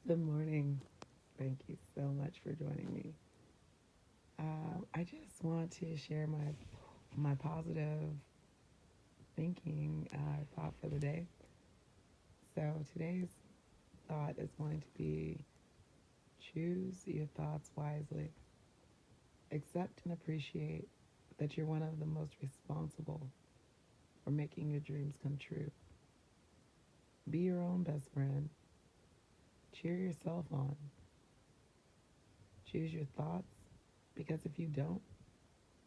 Good morning. Thank you so much for joining me. I just want to share my positive thinking thought for the day. So today's thought is going to be choose your thoughts wisely. Accept and appreciate that you're one of the most responsible for making your dreams come true. Be your own best friend. Cheer yourself on. Choose your thoughts because if you don't,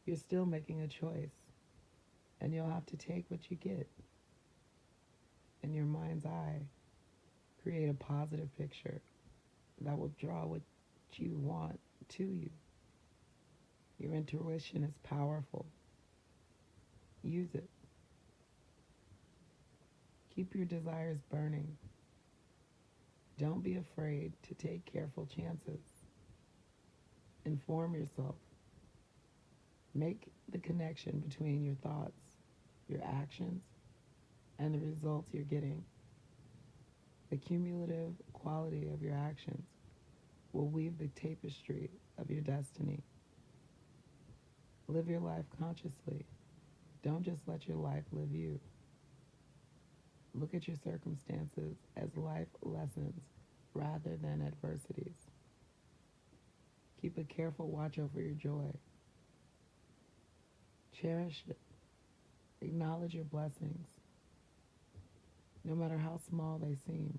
you're still making a choice and you'll have to take what you get. In your mind's eye, create a positive picture that will draw what you want to you. Your intuition is powerful. Use it. Keep your desires burning. Don't be afraid to take careful chances. Inform yourself. Make the connection between your thoughts, your actions, and the results you're getting. The cumulative quality of your actions will weave the tapestry of your destiny. Live your life consciously. Don't just let your life live you. Look at your circumstances as life lessons rather than adversities. Keep a careful watch over your joy. Cherish it. Acknowledge your blessings, no matter how small they seem.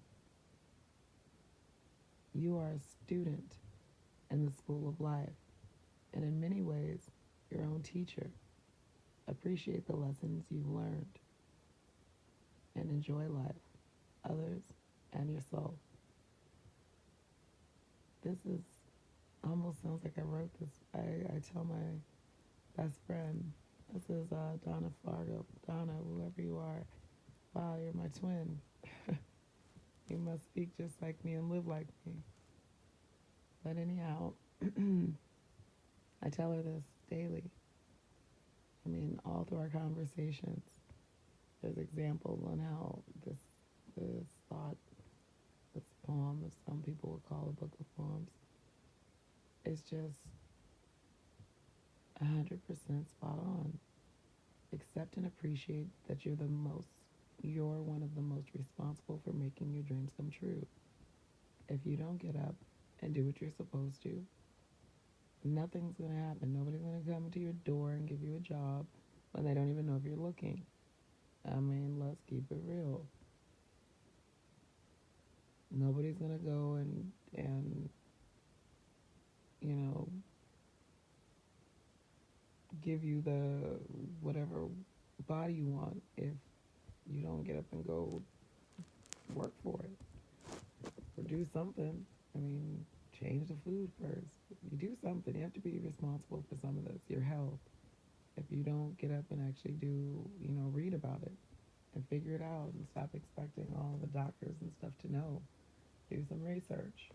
You are a student in the school of life, and in many ways, your own teacher. Appreciate the lessons you've learned and enjoy life, others, and yourself. This is almost sounds like I wrote this. I tell my best friend, this is Donna Fargo. Donna, whoever you are, wow, you're my twin. You must speak just like me and live like me. But anyhow, I tell her this daily. I mean, all through our conversations, there's examples on how this thought, this poem, as some people would call a book of poems, is just 100% spot on. Accept and appreciate that you're one of the most responsible for making your dreams come true. If you don't get up and do what you're supposed to, nothing's going to happen. Nobody's going to come to your door and give you a job when they don't even know if you're looking. I mean, let's keep it real. Nobody's going to go and you know, give you the whatever body you want if you don't get up and go work for it or do something. I mean, change the food first. You do something. You have to be responsible for some of this. Your health. If you don't get up and actually do, read about it and figure it out and stop expecting all the doctors and stuff to know. Do some research.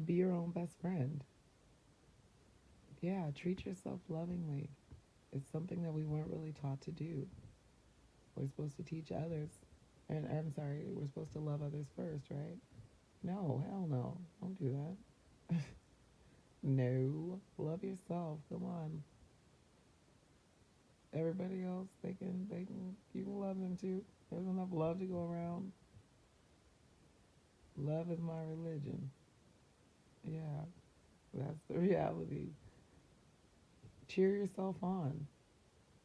Be your own best friend. Yeah, treat yourself lovingly. It's something that we weren't really taught to do. We're supposed to teach others, and I'm sorry, we're supposed to love others first, right? No, hell no. Don't do that. No, love yourself. Come on. Everybody else, you can love them too. There's enough love to go around. Love is my religion. Yeah, that's the reality. Cheer yourself on.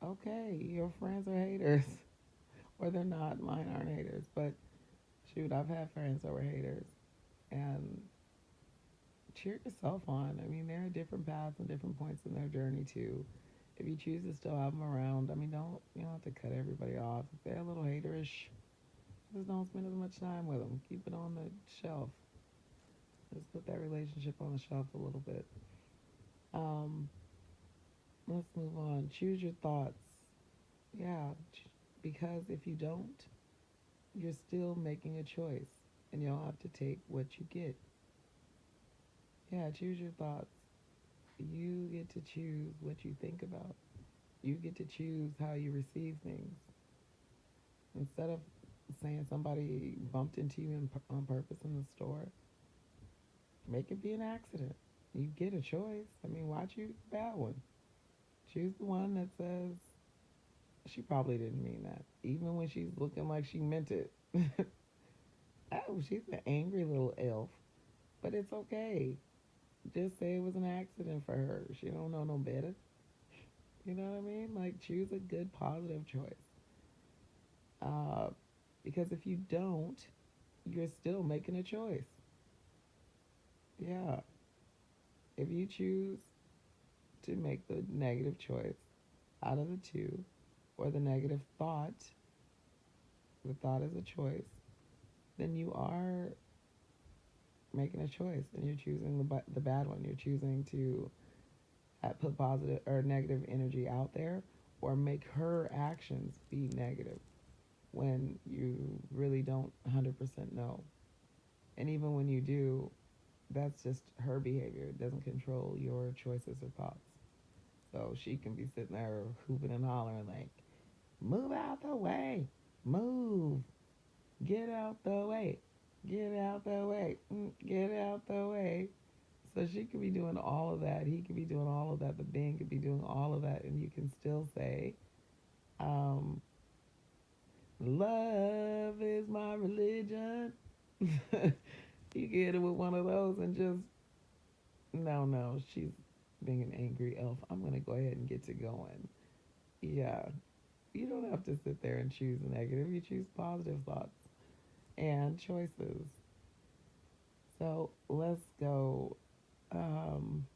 Okay, your friends are haters, or they're not. Mine aren't haters, but shoot, I've had friends that were haters, and cheer yourself on. I mean, there are different paths and different points in their journey too. If you choose to still have them around, I mean, you don't have to cut everybody off. If they're a little haterish, just don't spend as much time with them. Keep it on the shelf. Just put that relationship on the shelf a little bit. Um, let's move on. Choose your thoughts. Yeah, because if you don't, you're still making a choice, and you'll have to take what you get. Yeah, choose your thoughts. You get to choose what you think about. You get to choose how you receive things. Instead of saying somebody bumped into you on purpose in the store, make it be an accident. You get a choice. I mean, why choose the bad one? Choose the one that says she probably didn't mean that, even when she's looking like she meant it. Oh, she's an angry little elf, but it's okay. Just say it was an accident for her. She don't know no better. You know what I mean? Like choose a good positive choice. Uh, because if you don't, you're still making a choice. Yeah. If you choose to make the negative choice out of the two, or the negative thought, the thought is a choice, then you are making a choice and you're choosing the bad one. You're choosing to put positive or negative energy out there or make her actions be negative when you really don't 100% know. And even when you do, that's just her behavior. It doesn't control your choices or thoughts. So she can be sitting there hooping and hollering like, move out the way, move, get out the way, get out the way, get out the way. So she could be doing all of that. He could be doing all of that. The being could be doing all of that. And you can still say, um, love is my religion. You get it with one of those and just, no, no, she's being an angry elf. I'm going to go ahead and get to going. Yeah. You don't have to sit there and choose negative. You choose positive thoughts and choices. So let's go. Um,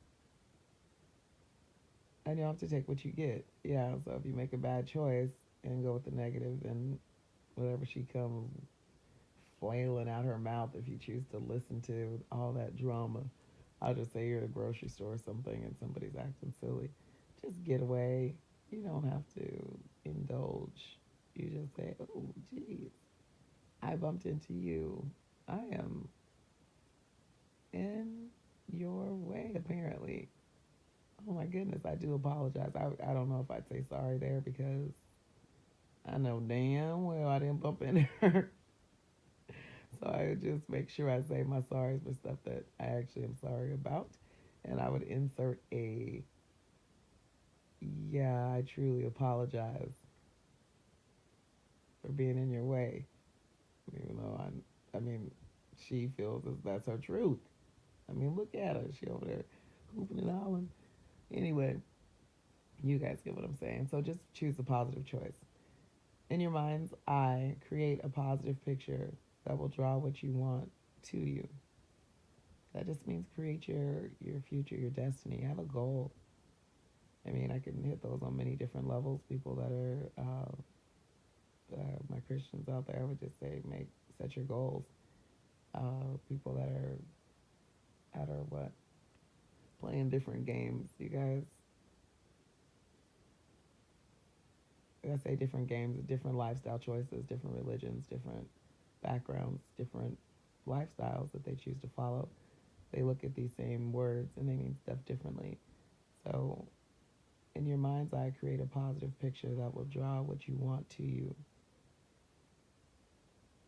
and you have to take what you get. Yeah. So if you make a bad choice and go with the negative, then whatever she comes flailing out her mouth, if you choose to listen to all that drama, I'll just say you're at a grocery store or something and somebody's acting silly. Just get away. You don't have to indulge. You just say, oh, geez, I bumped into you. I am in your way, apparently. Oh my goodness, I do apologize. I don't know if I'd say sorry there because I know damn well I didn't bump into her. So I would just make sure I say my sorries for stuff that I actually am sorry about. And I would insert a, yeah, I truly apologize for being in your way. Even though I mean, she feels as that's her truth. I mean, look at her. She over there hooping and hollering. Anyway, you guys get what I'm saying. So just choose a positive choice. In your mind's eye, create a positive picture that will draw what you want to you. That just means create your future, your destiny. Have a goal. I mean, I can hit those on many different levels. People that are my Christians out there, I would just say set your goals. People that are what playing different games. You guys, like I say, different games, different lifestyle choices, different religions, different backgrounds, different lifestyles that they choose to follow. They look at these same words and they mean stuff differently. So, in your mind's eye, create a positive picture that will draw what you want to you.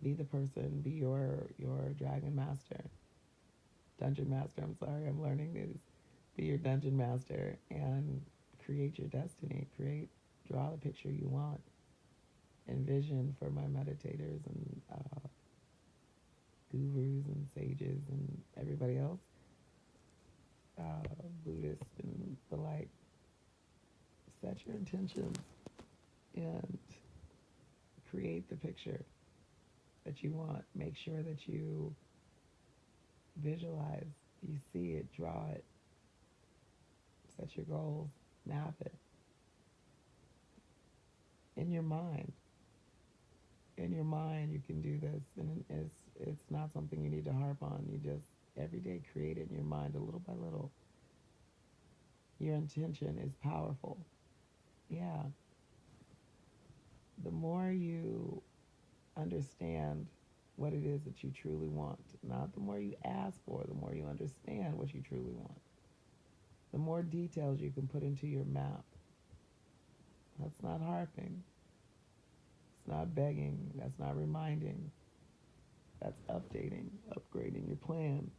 Be the person, be your dragon master, dungeon master. I'm sorry, I'm learning these. Be your dungeon master and create your destiny. Draw the picture you want. Envision for my meditators and gurus and sages and everybody else, Buddhists and the like. Set your intentions and create the picture that you want. Make sure that you visualize, you see it, draw it, set your goals, map it in your mind. In your mind, you can do this, and it's not something you need to harp on. You just every day create it in your mind, a little by little. Your intention is powerful. Yeah, the more you understand what it is that you truly want, not the more you ask for, the more you understand what you truly want, the more details you can put into your map. That's not harping. That's not begging. That's not reminding. That's updating, upgrading your plan,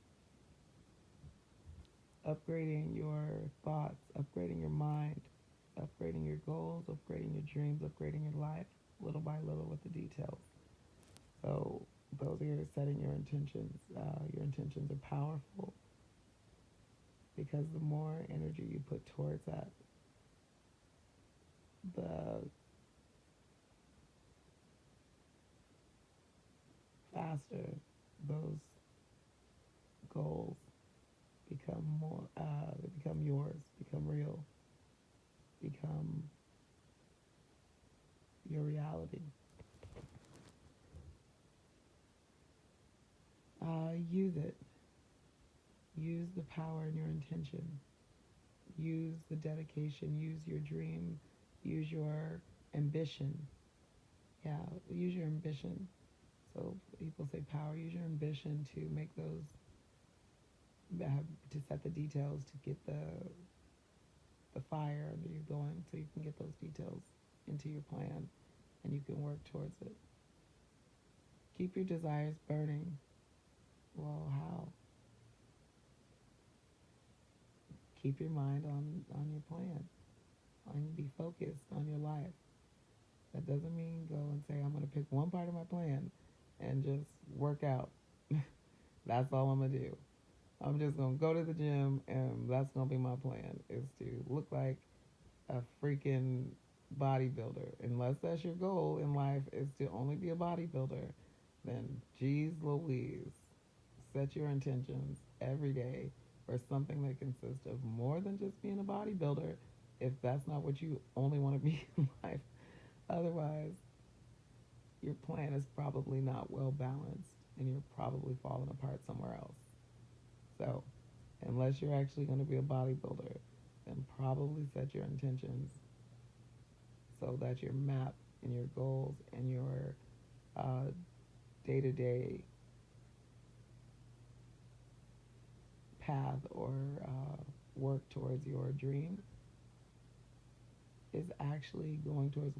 upgrading your thoughts, upgrading your mind, upgrading your goals, upgrading your dreams, upgrading your life, little by little with the details. So those are your setting your intentions. Your intentions are powerful because the more energy you put towards that, the faster those goals become more, they become yours, become real, become your reality. Use it. Use the power in your intention. Use the dedication. Use your dream. Use your ambition. Yeah, use your ambition. So people say power. Use your ambition to make those, to set the details, to get the fire under you going, so you can get those details into your plan, and you can work towards it. Keep your desires burning. Well, how? Keep your mind on your plan, and be focused on your life. That doesn't mean go and say, I'm going to pick one part of my plan and just work out. That's all I'm going to do. I'm just going to go to the gym and that's going to be my plan, is to look like a freaking bodybuilder. Unless that's your goal in life, is to only be a bodybuilder, then geez Louise, set your intentions every day for something that consists of more than just being a bodybuilder, if that's not what you only want to be in life. Otherwise, your plan is probably not well balanced and you're probably falling apart somewhere else. So, unless you're actually going to be a bodybuilder, then probably set your intentions so that your map and your goals and your day to day path or work towards your dream is actually going towards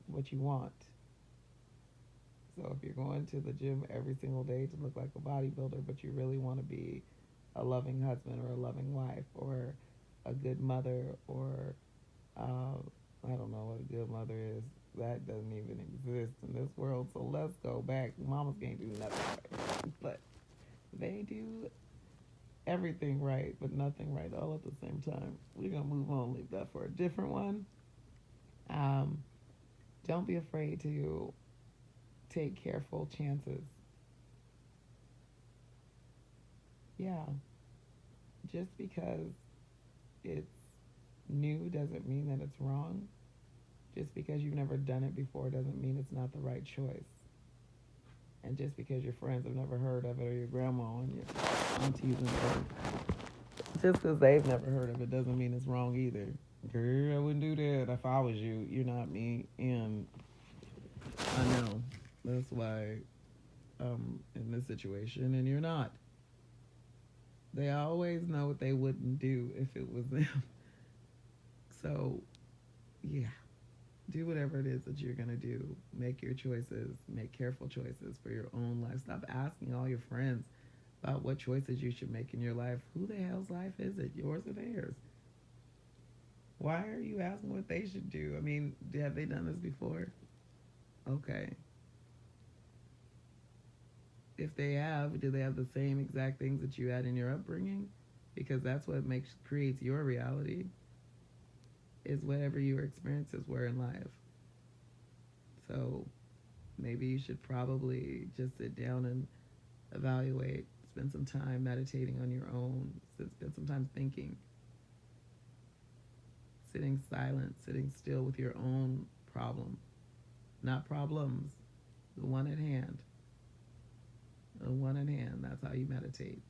what you want. So if you're going to the gym every single day to look like a bodybuilder, but you really want to be a loving husband or a loving wife or a good mother or I don't know what a good mother is. That doesn't even exist in this world. So let's go back. Mamas can't do nothing right, but they do everything right, but nothing right all at the same time. We're gonna move on. Leave that for a different one. Um, don't be afraid to take careful chances. Yeah, just because it's new doesn't mean that it's wrong. Just because you've never done it before doesn't mean it's not the right choice. And just because your friends have never heard of it, or your grandma and your aunties and stuff, just because they've never heard of it doesn't mean it's wrong either. Girl, I wouldn't do that if I was you. You're not me. And I know. That's why I'm in this situation and you're not. They always know what they wouldn't do if it was them. So, yeah. Do whatever it is that you're going to do. Make your choices. Make careful choices for your own life. Stop asking all your friends about what choices you should make in your life. Who the hell's life is it? Yours or theirs? Why are you asking what they should do? I mean, have they done this before? Okay. If they have, do they have the same exact things that you had in your upbringing? Because that's what creates your reality, is whatever your experiences were in life. So maybe you should probably just sit down and evaluate, spend some time meditating on your own, spend some time thinking, sitting silent, sitting still with your own problem, not problems, the one at hand. The one at hand, that's how you meditate.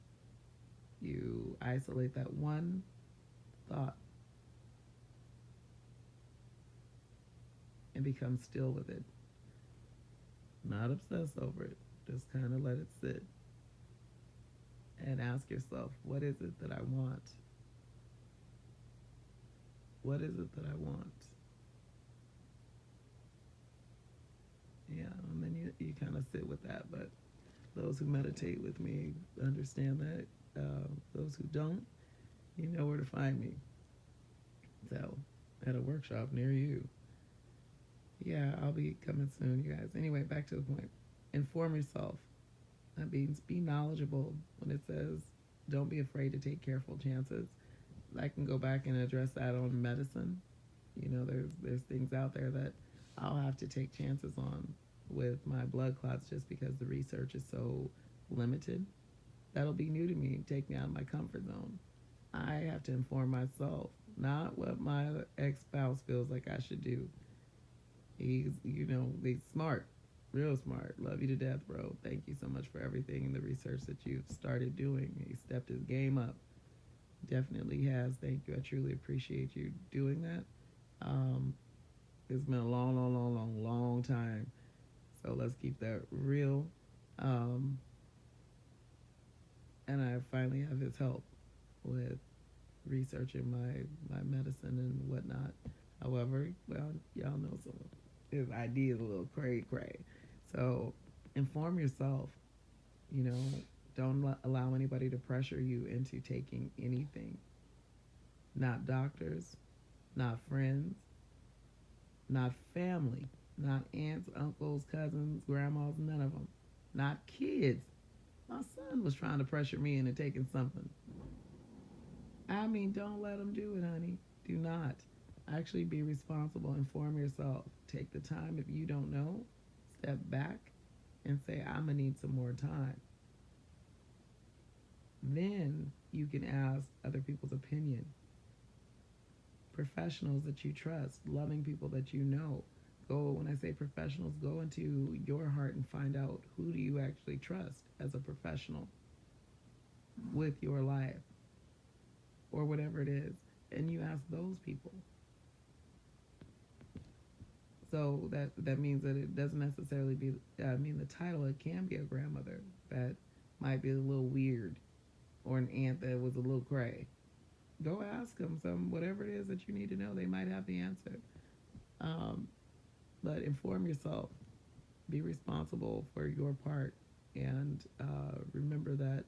You isolate that one thought and become still with it. Not obsess over it. Just kind of let it sit. And ask yourself, what is it that I want? What is it that I want? Yeah, and then you kind of sit with that. But those who meditate with me understand that. Those who don't, you know where to find me. So, at a workshop near you. Yeah, I'll be coming soon, you guys. Anyway, back to the point. Inform yourself. That means be knowledgeable when it says don't be afraid to take careful chances. I can go back and address that on medicine. You know, there's things out there that I'll have to take chances on with my blood clots just because the research is so limited. That'll be new to me, take me out of my comfort zone. I have to inform myself, not what my ex spouse feels like I should do. He's smart, real smart. Love you to death, bro. Thank you so much for everything and the research that you've started doing. He stepped his game up. Definitely has. Thank you. I truly appreciate you doing that. Um, it's been a long, long, long, long, long time. So let's keep that real. Um, and I finally have his help with researching my medicine and whatnot. However, well, y'all know some of his ideas a little cray cray. So inform yourself. You know, don't allow anybody to pressure you into taking anything. Not doctors, not friends, not family, not aunts, uncles, cousins, grandmas, none of them. Not kids. My son was trying to pressure me into taking something. I mean, don't let him do it, honey. Do not. Actually be responsible. Inform yourself. Take the time. If you don't know, step back and say, I'm going to need some more time. Then you can ask other people's opinion. Professionals that you trust, loving people that you know. Go, when I say professionals, go into your heart and find out who do you actually trust as a professional with your life or whatever it is. And you ask those people. So that means that it doesn't necessarily be, I mean, the title, it can be a grandmother that might be a little weird or an aunt that was a little cray. Go ask them some, whatever it is that you need to know. They might have the answer. Um, but inform yourself. Be responsible for your part. And remember that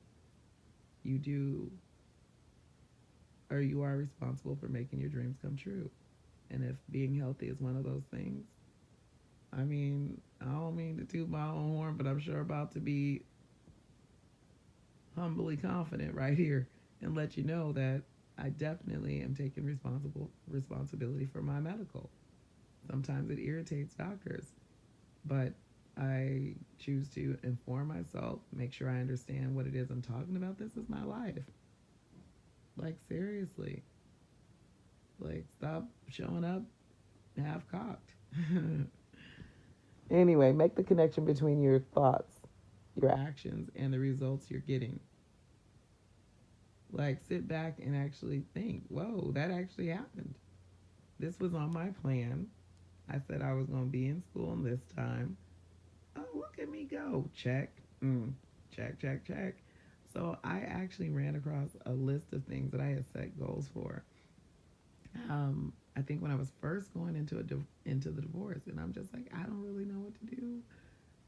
you do, or you are responsible for making your dreams come true. And if being healthy is one of those things, I mean, I don't mean to toot my own horn, but I'm sure about to be humbly confident right here and let you know that I definitely am taking responsibility for my medical. Sometimes it irritates doctors, but I choose to inform myself, make sure I understand what it is I'm talking about. This is my life. Like, seriously. Like, stop showing up half cocked. Anyway, make the connection between your thoughts, your actions, and the results you're getting. Like, sit back and actually think, whoa, that actually happened. This was on my plan. I said I was going to be in school this time. Oh, look at me go. Check. Check, check, check. So I actually ran across a list of things that I had set goals for. I think when I was first going into the divorce, and I'm just like, I don't really know what to do.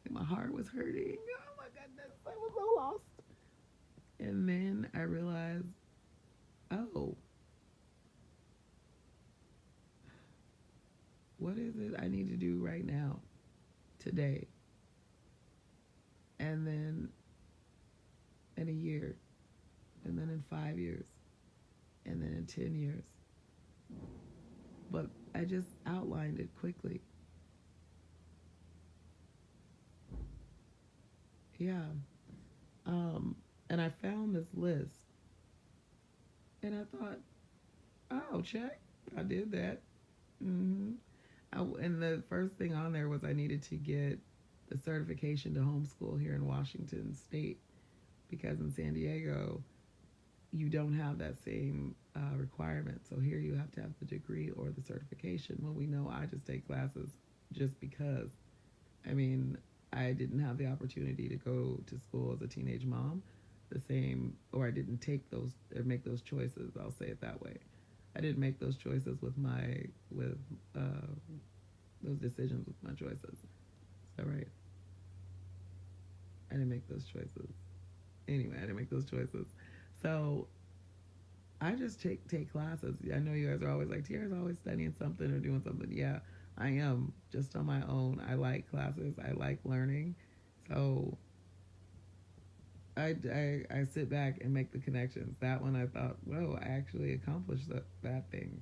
And my heart was hurting. Oh my goodness, I was so lost. And then I realized, oh, what is it I need to do right now, today, and then in a year, and then in 5 years, and then in 10 years. But I just outlined it quickly. Yeah. Um, and I found this list, and I thought, oh, check, I did that. Mm-hmm. And the first thing on there was I needed to get the certification to homeschool here in Washington State because in San Diego you don't have that same requirement. So here you have to have the degree or the certification. Well, we know I just take classes just because. I mean, I didn't have the opportunity to go to school as a teenage mom the same, or I didn't take those or make those choices. I'll say it that way. I didn't make those choices with uh, those decisions with my choices. All right. I didn't make those choices. Anyway, I didn't make those choices. So I just take classes. I know you guys are always like, Tiara's always studying something or doing something. Yeah, I am just on my own. I like classes. I like learning. So I sit back and make the connections. That one I thought, whoa, I actually accomplished that thing.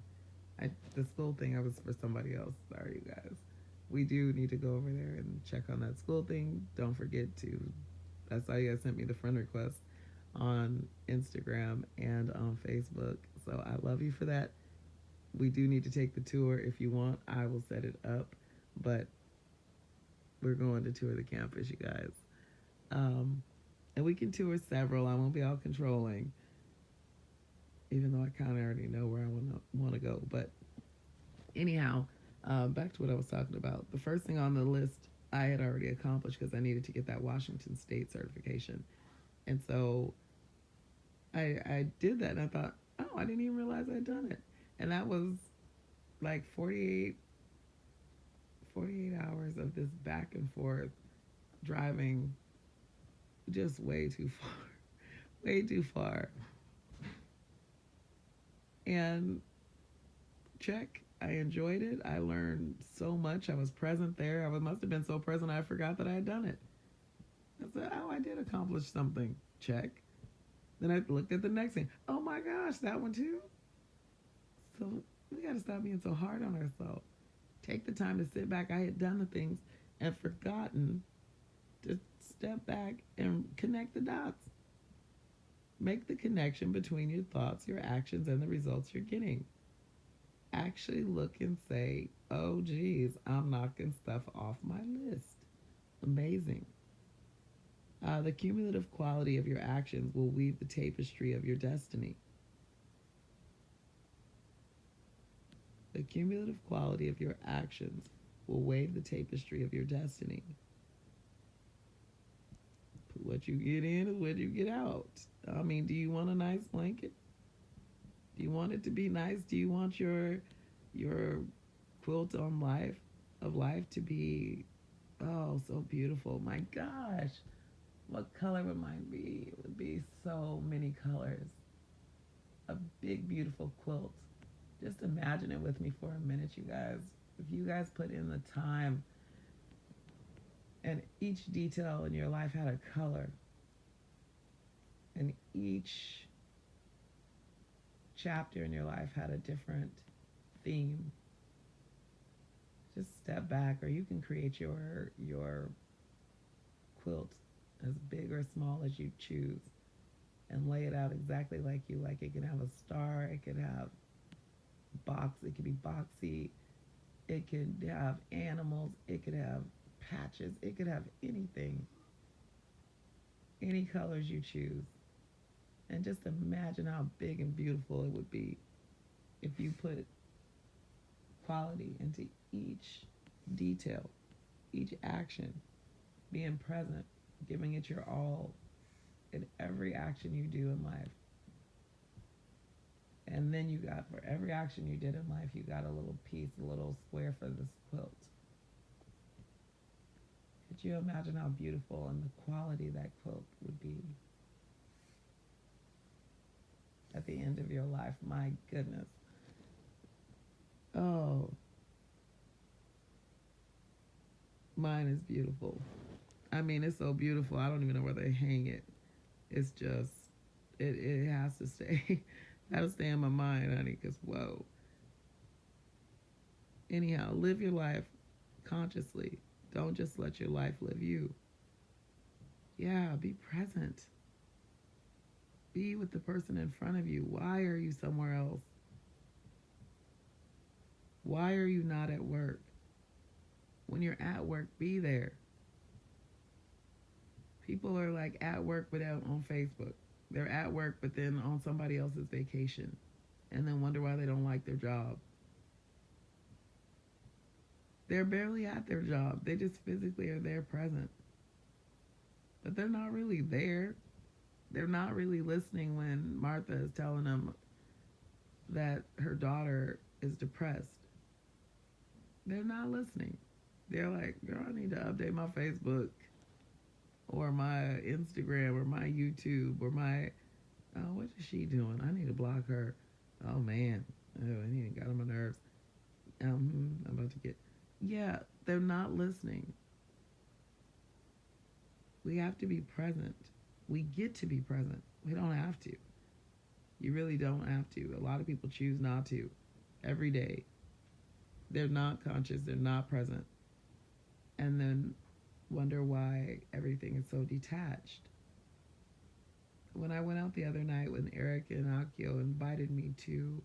The school thing, I was for somebody else. Sorry, you guys. We do need to go over there and check on that school thing. Don't forget to. That's why you guys sent me the friend request on Instagram and on Facebook. So I love you for that. We do need to take the tour. If you want, I will set it up. But we're going to tour the campus, you guys. Um, and we can tour several. I won't be all controlling, even though I kind of already know where I want to go. But anyhow, back to what I was talking about. The first thing on the list I had already accomplished because I needed to get that Washington State certification. And so I did that and I thought, oh, I didn't even realize I'd done it. And that was like 48 hours of this back and forth driving just way too far, way too far. And check, I enjoyed it. I learned so much. I was present there. I must have been so present I forgot that I had done it. I said, oh, I did accomplish something. Check. Then I looked at the next thing. Oh my gosh, that one too? So we got to stop being so hard on ourselves. Take the time to sit back. I had done the things and forgotten to step back and connect the dots. Make the connection between your thoughts, your actions, and the results you're getting. Actually look and say, oh, geez, I'm knocking stuff off my list. Amazing. The cumulative quality of your actions will weave the tapestry of your destiny. The cumulative quality of your actions will weave the tapestry of your destiny. What you get in is what you get out. I mean, do you want a nice blanket? Do you want it to be nice? Do you want your quilt on life to be so beautiful? My gosh. What color would mine be? It would be so many colors. A big beautiful quilt. Just imagine it with me for a minute, you guys. If you guys put in the time and each detail in your life had a color and each chapter in your life had a different theme, just step back, or you can create your quilt as big or small as you choose and lay it out exactly like you like. It can have a star, it could have it could be boxy, it could have animals, it could have patches, it could have anything, any colors you choose. And just imagine how big and beautiful it would be if you put quality into each detail, each action, being present, giving it your all in every action you do in life. And then you got, for every action you did in life, you got a little piece, a little square for this quilt. Could you imagine how beautiful and the quality that quilt would be at the end of your life? My goodness. Oh, mine is beautiful. I mean, it's so beautiful. I don't even know where they hang it. It's just, it has to stay. That'll stay in my mind, honey, because whoa. Anyhow, live your life consciously. Don't just let your life live you. Yeah, be present. Be with the person in front of you. Why are you somewhere else? Why are you not at work? When you're at work, be there. People are like at work but out on Facebook. They're at work but then on somebody else's vacation and then wonder why they don't like their job. They're barely at their job. They just physically are there present. But they're not really there. They're not really listening when Martha is telling them that her daughter is depressed. They're not listening. They're like, girl, I need to update my Facebook or my Instagram or my YouTube or my, oh, what is she doing? I need to block her. Oh, man. Oh, I need to get on my nerves. I'm about to get, yeah, they're not listening. We have to be present. We get to be present. We don't have to. You really don't have to. A lot of people choose not to every day. They're not conscious, they're not present, and then wonder why everything is so detached. When I went out the other night when Eric and Akio invited me to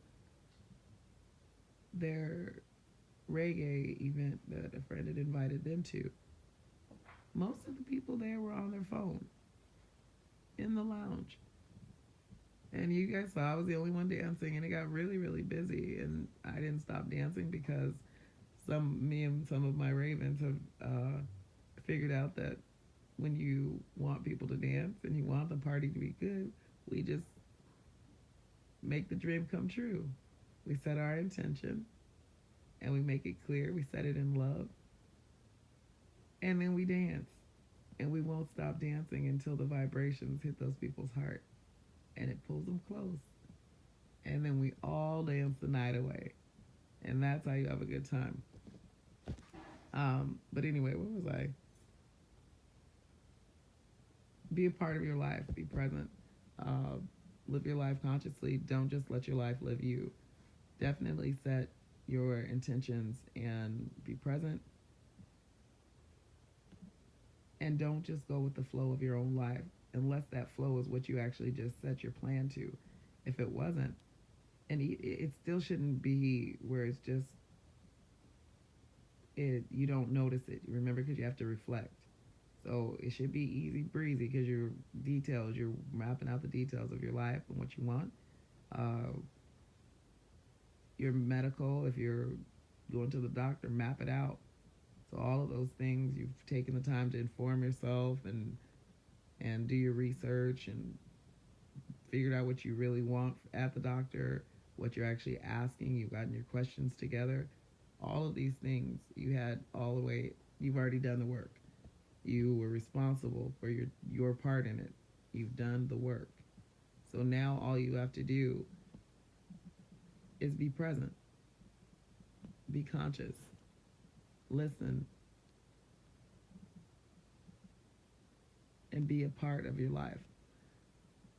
their reggae event that a friend had invited them to, most of the people there were on their phone in the lounge. And you guys saw I was the only one dancing, and it got really, really busy. And I didn't stop dancing because me and some of my ravens have figured out that when you want people to dance and you want the party to be good, we just make the dream come true. We set our intention and we make it clear. We set it in love, and then we dance. And we won't stop dancing until the vibrations hit those people's heart and it pulls them close. And then we all dance the night away. And that's how you have a good time. But anyway, what was I? Be a part of your life, be present, uh, live your life consciously. Don't just let your life live you. Definitely set your intentions and be present. And don't just go with the flow of your own life unless that flow is what you actually just set your plan to. If it wasn't, and it still shouldn't be where it's just you don't notice it. You remember because you have to reflect. So it should be easy breezy because you're mapping out the details of your life and what you want. Uh, your medical, if you're going to the doctor, map it out. So all of those things, you've taken the time to inform yourself and do your research and figured out what you really want at the doctor, what you're actually asking. You've gotten your questions together. All of these things you had all the way. You've already done the work. You were responsible for your part in it. You've done the work. So now all you have to do is be present, be conscious, listen, and be a part of your life.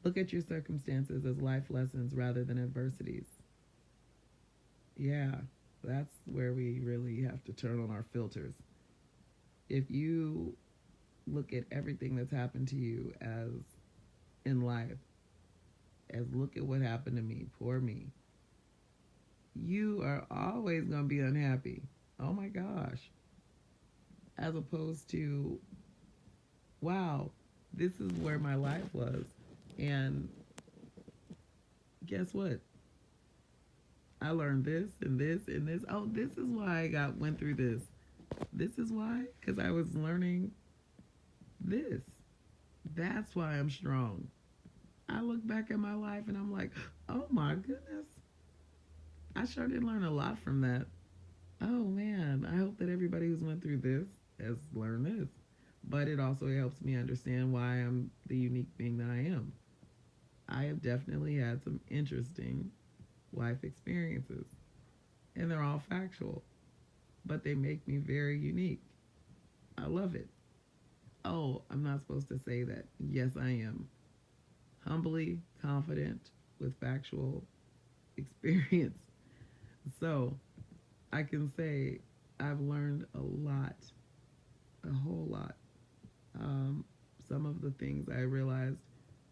Look at your circumstances as life lessons rather than adversities. Yeah, that's where we really have to turn on our filters. If you look at everything that's happened to you as in life, as look at what happened to me, poor me, you are always going to be unhappy. Oh my gosh. As opposed to, wow, this is where my life was. And guess what? I learned this and this and this. Oh, this is why went through this. This is why, because I was learning this. That's why I'm strong. I look back at my life and I'm like, oh my goodness. I sure did learn a lot from that. Oh man, I hope that everybody who's went through this has learned this. But it also helps me understand why I'm the unique being that I am. I have definitely had some interesting life experiences, and they're all factual, but they make me very unique. I love it. Oh, I'm not supposed to say that. Yes, I am. Humbly confident with factual experience. So I can say I've learned a lot, a whole lot. Um, some of the things I realized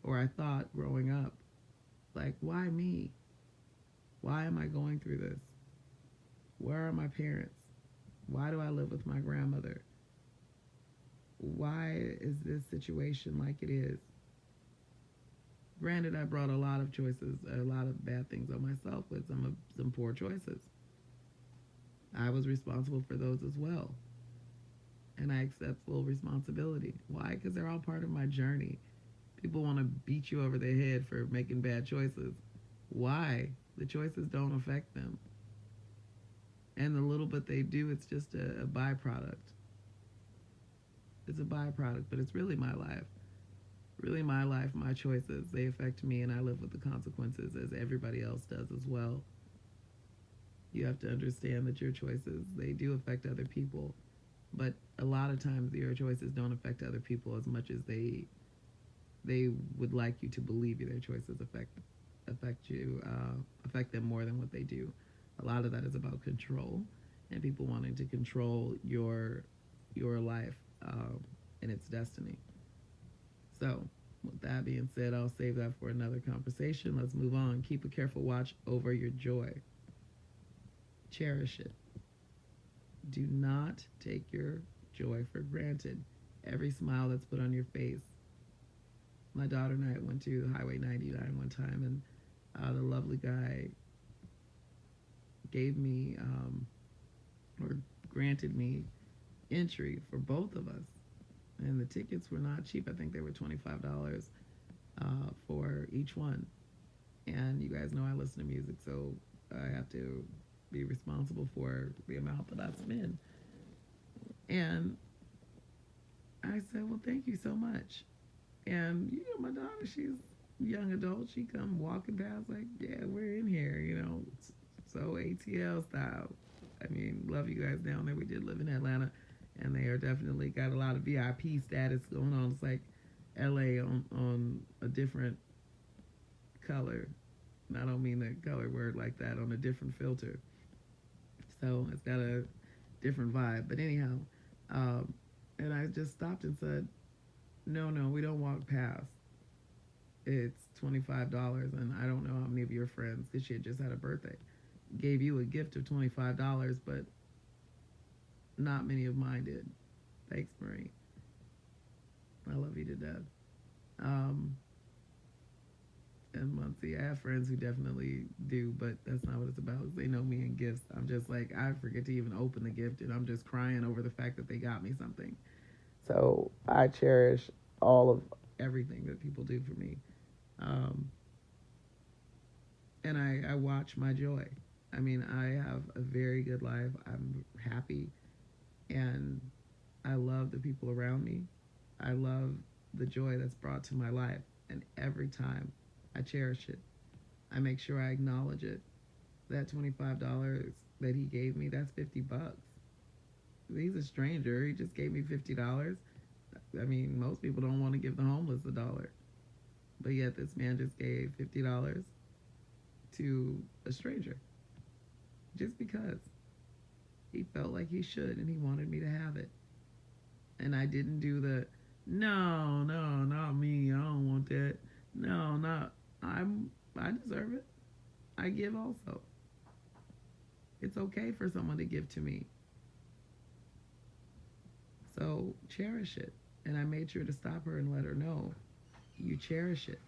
or I thought growing up, like, why me? Why am I going through this? Where are my parents? Why do I live with my grandmother? Why is this situation like it is? Granted, I brought a lot of choices, a lot of bad things on myself with some poor choices. I was responsible for those as well. And I accept full responsibility. Why? Because they're all part of my journey. People want to beat you over the head for making bad choices. Why? The choices don't affect them. And the little bit they do, it's just a byproduct. It's a byproduct, but it's really my life. Really my life, my choices. They affect me, and I live with the consequences as everybody else does as well. You have to understand that your choices, they do affect other people, but a lot of times your choices don't affect other people as much as they would like you to believe their choices affect you, affect them more than what they do. A lot of that is about control, and people wanting to control your life, and its destiny. So, with that being said, I'll save that for another conversation. Let's move on. Keep a careful watch over your joy. Cherish it. Do not take your joy for granted. Every smile that's put on your face. My daughter and I went to Highway 99 one time, and the lovely guy gave me, or granted me, entry for both of us. And the tickets were not cheap. I think they were $25 for each one. And you guys know I listen to music, so I have to be responsible for the amount that I spend. And I said, well, thank you so much. And my daughter, she's a young adult. She come walking past like, yeah, we're in here, so ATL style. I mean, love you guys down there. We did live in Atlanta, and they are definitely got a lot of VIP status going on. It's like LA on a different color. And I don't mean the color word like that, on a different filter. So it's got a different vibe. But anyhow, and I just stopped and said, no, we don't walk past. It's $25, and I don't know how many of your friends, because she had just had a birthday, gave you a gift of $25, but not many of mine did. Thanks, Marie. I love you to death. Um, and Muncie, I have friends who definitely do, but that's not what it's about. They know me in gifts. I'm just like, I forget to even open the gift, and I'm just crying over the fact that they got me something. So I cherish all of everything that people do for me. Um, and I watch my joy. I mean, I have a very good life. I'm happy, and I love the people around me. I love the joy that's brought to my life, and every time I cherish it. I make sure I acknowledge it. That $25 that he gave me, that's $50. He's a stranger. He just gave me $50. I mean, most people don't want to give the homeless a dollar. But yet this man just gave $50 to a stranger just because he felt like he should and he wanted me to have it. And I didn't do the no, not me. I don't want that. No, not I deserve it. I give also. It's okay for someone to give to me. So cherish it. And I made sure to stop her and let her know you cherish it.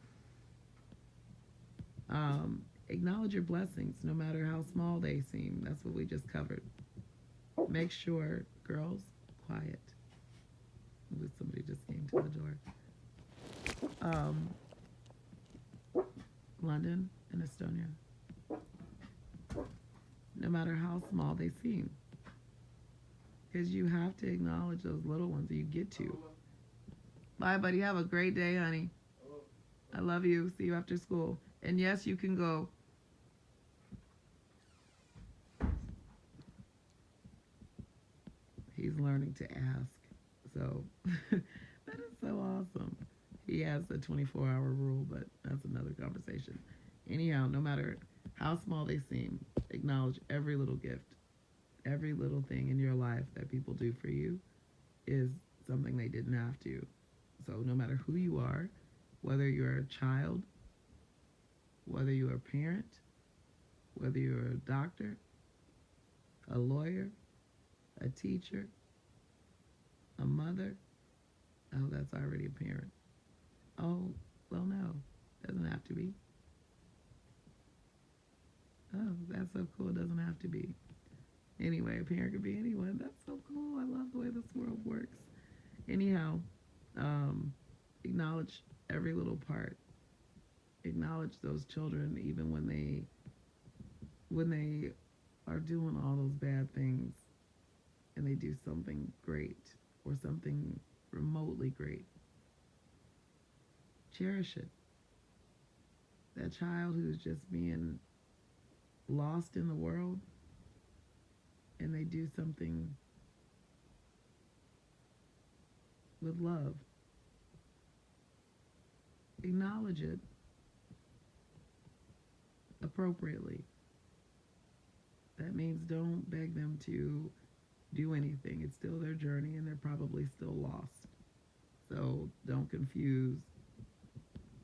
Acknowledge your blessings, no matter how small they seem. That's what we just covered. Make sure, girls, quiet. Somebody just came to the door. Um, London and Estonia. No matter how small they seem. Because you have to acknowledge those little ones that you get to. Bye, buddy. Have a great day, honey. I love you. See you after school. And yes, you can go. He's learning to ask. So that is so awesome. He has a 24-hour rule, but that's another conversation. Anyhow, no matter how small they seem, acknowledge every little gift. Every little thing in your life that people do for you is something they didn't have to. So no matter who you are, whether you're a child, whether you're a parent, whether you're a doctor, a lawyer, a teacher, a mother, oh, that's already a parent. Oh, well, no, doesn't have to be. Oh, that's so cool, it doesn't have to be. Anyway, a parent could be anyone. That's so cool. I love the way this world works. Anyhow, um, acknowledge every little part. Acknowledge those children, even when they are doing all those bad things and they do something great or something remotely great, cherish it. That child who's just being lost in the world and they do something with love, acknowledge it appropriately. That means don't beg them to do anything. It's still their journey and they're probably still lost. So don't confuse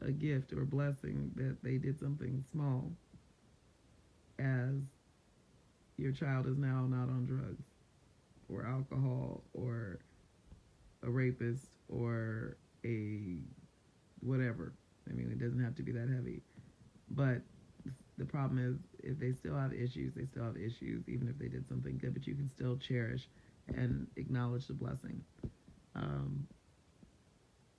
a gift or blessing that they did something small as your child is now not on drugs or alcohol or a rapist or a whatever. I mean, it doesn't have to be that heavy. But the problem is, if they still have issues, they still have issues, even if they did something good, but you can still cherish and acknowledge the blessing. Um,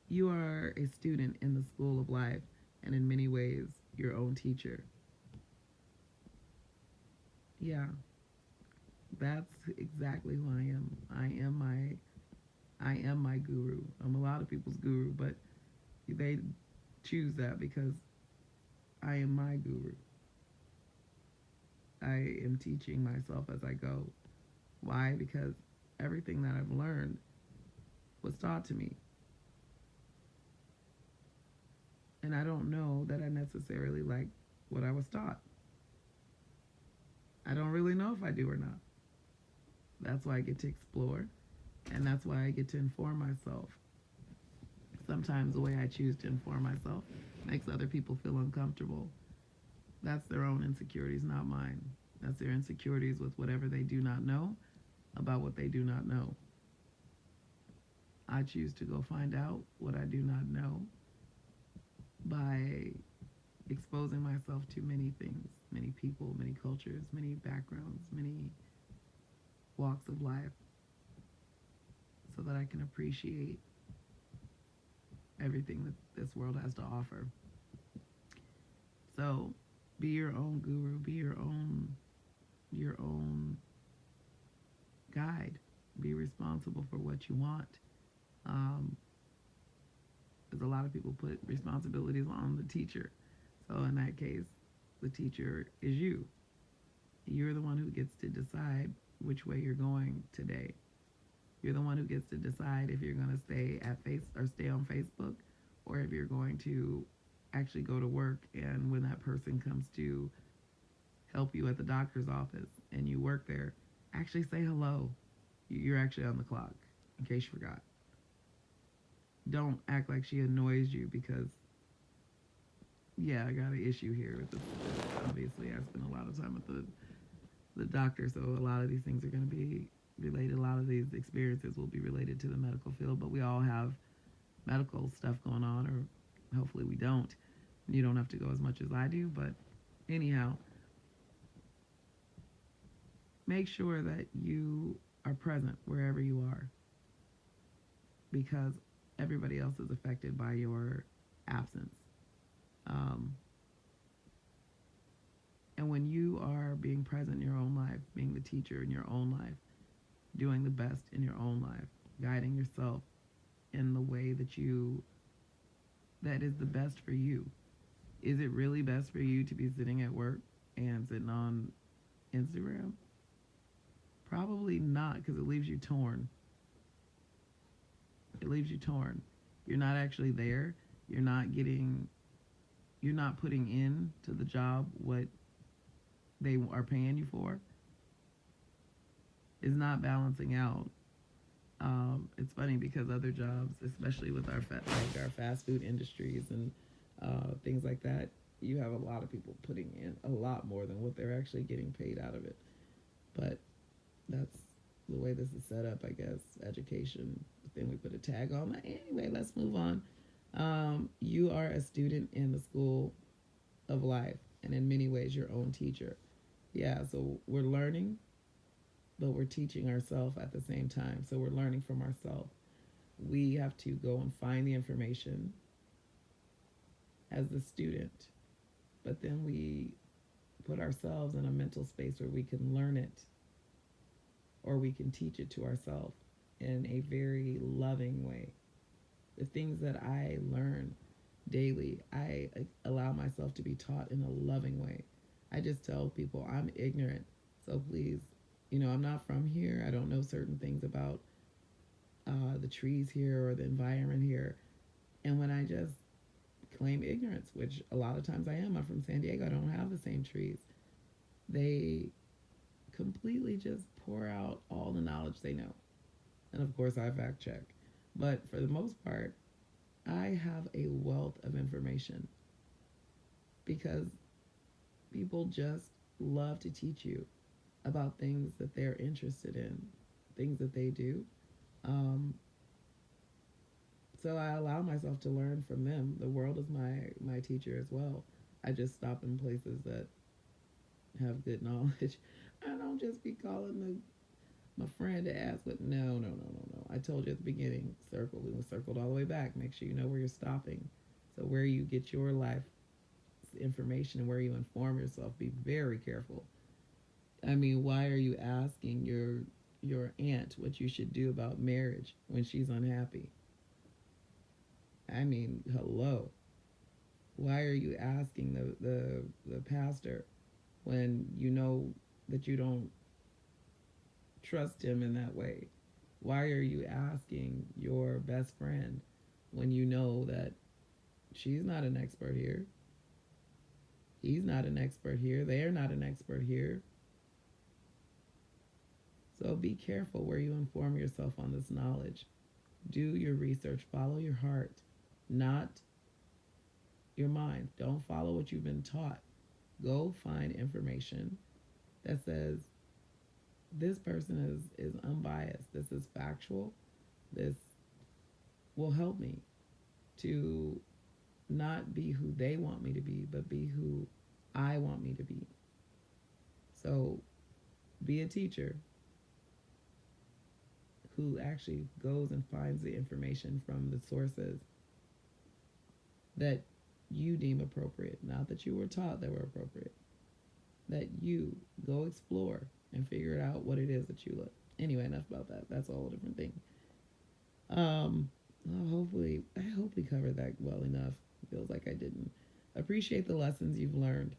you are a student in the school of life, and in many ways, your own teacher. Yeah, that's exactly who I am. I am my guru. I'm a lot of people's guru, but they choose that because I am my guru. I am teaching myself as I go. Why? Because everything that I've learned was taught to me. And I don't know that I necessarily like what I was taught. I don't really know if I do or not. That's why I get to explore, and that's why I get to inform myself. Sometimes the way I choose to inform myself makes other people feel uncomfortable. That's their own insecurities, not mine. That's their insecurities with whatever they do not know about what they do not know. I choose to go find out what I do not know by exposing myself to many things, many people, many cultures, many backgrounds, many walks of life, so that I can appreciate everything that this world has to offer. So be your own guru, be your own guide. Be responsible for what you want. Um, because a lot of people put responsibilities on the teacher. So in that case, the teacher is you. You're the one who gets to decide which way you're going today. You're the one who gets to decide if you're going to stay at stay on Facebook, or if you're going to actually go to work, and when that person comes to help you at the doctor's office and you work there, actually say hello. You're actually on the clock, in case you forgot. Don't act like she annoys you because, yeah, I got an issue here with this. Obviously, I spend a lot of time with the doctor, so a lot of these things are going to be related. A lot of these experiences will be related to the medical field, but we all have medical stuff going on, or hopefully we don't. You don't have to go as much as I do, but anyhow, make sure that you are present wherever you are, because everybody else is affected by your absence. Um, and when you are being present in your own life, being the teacher in your own life, doing the best in your own life, guiding yourself in the way that is the best for you. Is it really best for you to be sitting at work and sitting on Instagram? Probably not, because it leaves you torn. It leaves you torn. You're not actually there. You're not putting in to the job what they are paying you for. It's not balancing out. It's funny because other jobs, especially with our fast food industries and things like that, you have a lot of people putting in a lot more than what they're actually getting paid out of it. But that's the way this is set up, I guess. Education. But then we put a tag on that. Anyway, let's move on. You are a student in the school of life, and in many ways, your own teacher. Yeah, so we're learning, but we're teaching ourselves at the same time. So we're learning from ourselves. We have to go and find the information as the student, but then we put ourselves in a mental space where we can learn it or we can teach it to ourselves in a very loving way. The things that I learn daily, I allow myself to be taught in a loving way. I just tell people I'm ignorant, so please, I'm not from here. I don't know certain things about the trees here or the environment here. And when I just claim ignorance, which a lot of times I am, I'm from San Diego, I don't have the same trees. They completely just pour out all the knowledge they know. And of course, I fact check. But for the most part, I have a wealth of information because people just love to teach you about things that they're interested in, things that they do. Um, so I allow myself to learn from them. The world is my teacher as well. I just stop in places that have good knowledge. I don't just be calling my friend to ask, but no. I told you at the beginning, circle. We circled all the way back. Make sure you know where you're stopping. So where you get your life information and where you inform yourself, be very careful. I mean, why are you asking your aunt what you should do about marriage when she's unhappy? I mean, hello. Why are you asking the pastor when you know that you don't trust him in that way? Why are you asking your best friend when you know that she's not an expert here? He's not an expert here. They're not an expert here. So be careful where you inform yourself on this knowledge. Do your research. Follow your heart, not your mind. Don't follow what you've been taught. Go find information that says this person is unbiased. This is factual. This will help me to not be who they want me to be, but be who I want me to be. So be a teacher who actually goes and finds the information from the sources that you deem appropriate, not that you were taught that were appropriate, that you go explore and figure out what it is that you look. Anyway, enough about that. That's a whole different thing. I hope we covered that well enough. It feels like I didn't. Appreciate the lessons you've learned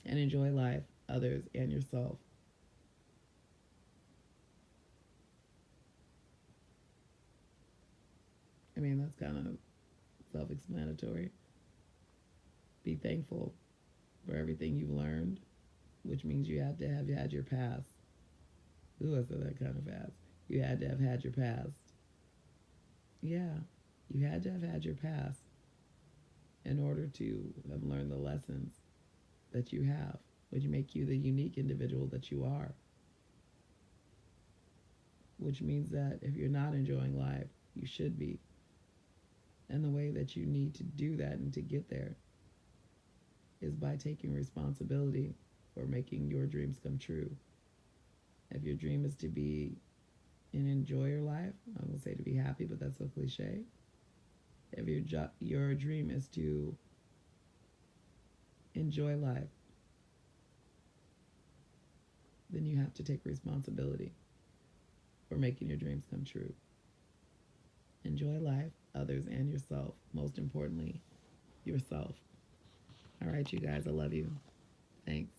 and enjoy life, others, and yourself. I mean, that's kind of self explanatory. Be thankful for everything you've learned, which means you have to have had your past. Ooh, I said that kind of fast. You had to have had your past. Yeah, you had to have had your past in order to have learned the lessons that you have, which make you the unique individual that you are. Which means that if you're not enjoying life, you should be. And the way that you need to do that and to get there is by taking responsibility for making your dreams come true. If your dream is to be and enjoy your life, I'm going to say to be happy, but that's so cliche. If your dream is to enjoy life, then you have to take responsibility for making your dreams come true. Enjoy life, others, and yourself. Most importantly, yourself. All right, you guys, I love you. Thanks.